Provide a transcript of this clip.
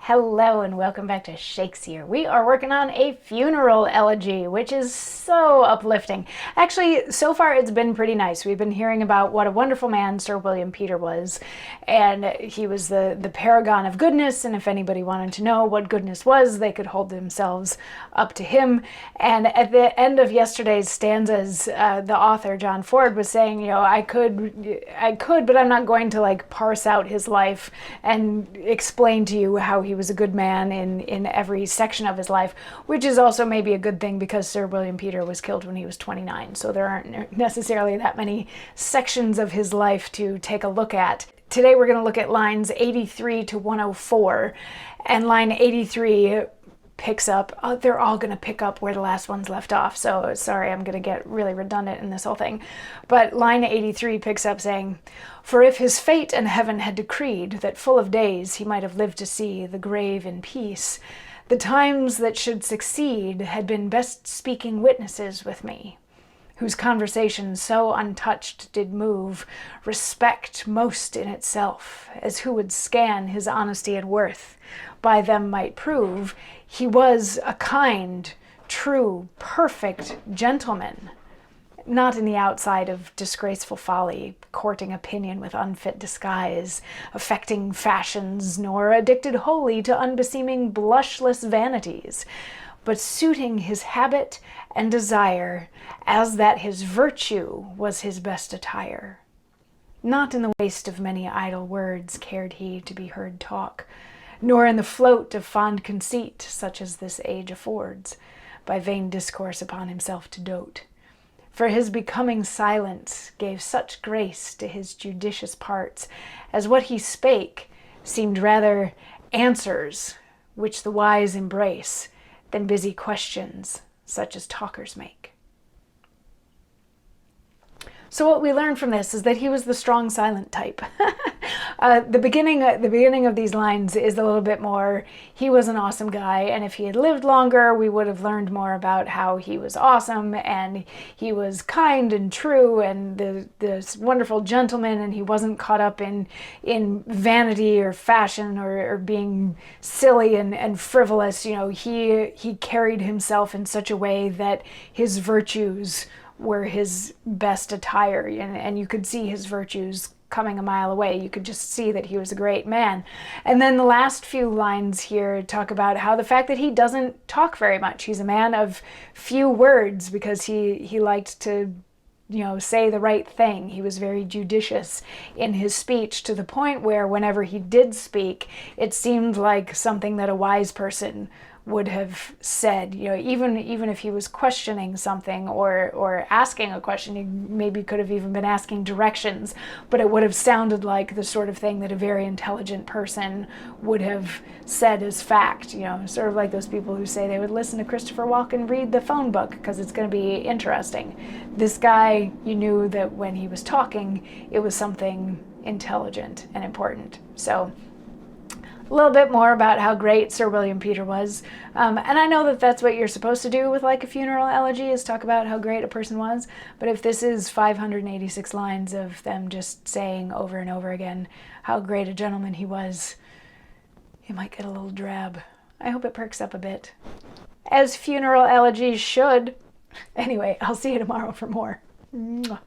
Hello and welcome back to Shakesyear. We are working on a funeral elegy, which is so uplifting. Actually, so far it's been pretty nice. We've been hearing about what a wonderful man Sir William Peter was, and he was the paragon of goodness, and if anybody wanted to know what goodness was, they could hold themselves up to him. And at the end of yesterday's stanzas, the author, John Ford, was saying, I could, but I'm not going to parse out his life and explain to you how he was a good man in every section of his life, which is also maybe a good thing because Sir William Peter was killed when he was 29, so there aren't necessarily that many sections of his life to take a look at. Today we're going to look at lines 83 to 104, and line 83 picks up, they're all going to pick up where the last one's left off, so sorry, I'm going to get really redundant in this whole thing. But line 83 picks up saying, "For if his fate and heaven had decreed that full of days he might have lived to see the grave in peace, the times that should succeed had been best speaking witnesses with me, whose conversation so untouched did move respect most in itself, as who would scan his honesty and worth, by them might prove he was a kind, true, perfect gentleman, not in the outside of disgraceful folly, courting opinion with unfit disguise, affecting fashions, nor addicted wholly to unbeseeming blushless vanities, but suiting his habit and desire, as that his virtue was his best attire. Not in the waste of many idle words cared he to be heard talk, nor in the float of fond conceit, such as this age affords, by vain discourse upon himself to dote. For his becoming silence gave such grace to his judicious parts, as what he spake seemed rather answers which the wise embrace, than busy questions such as talkers make." So what we learn from this is that he was the strong silent type. The beginning of these lines is a little bit more, he was an awesome guy, and if he had lived longer, we would have learned more about how he was awesome, and he was kind and true, and this wonderful gentleman, and he wasn't caught up in vanity or fashion or being silly and frivolous. He carried himself in such a way that his virtues were his best attire, and you could see his virtues coming a mile away. You could just see that he was a great man. And then the last few lines here talk about how the fact that he doesn't talk very much. He's a man of few words because he liked to say the right thing. He was very judicious in his speech, to the point where whenever he did speak, it seemed like something that a wise person would have said. Even if he was questioning something or asking a question, he maybe could have even been asking directions, but it would have sounded like the sort of thing that a very intelligent person would have said as fact. Sort of like those people who say they would listen to Christopher Walken read the phone book because it's going to be interesting. This guy, you knew that when he was talking, it was something intelligent and important. So a little bit more about how great Sir William Peter was. And I know that that's what you're supposed to do with a funeral elegy, is talk about how great a person was. But if this is 586 lines of them just saying over and over again how great a gentleman he was, you might get a little drab. I hope it perks up a bit, as funeral elegies should. Anyway, I'll see you tomorrow for more. Mwah.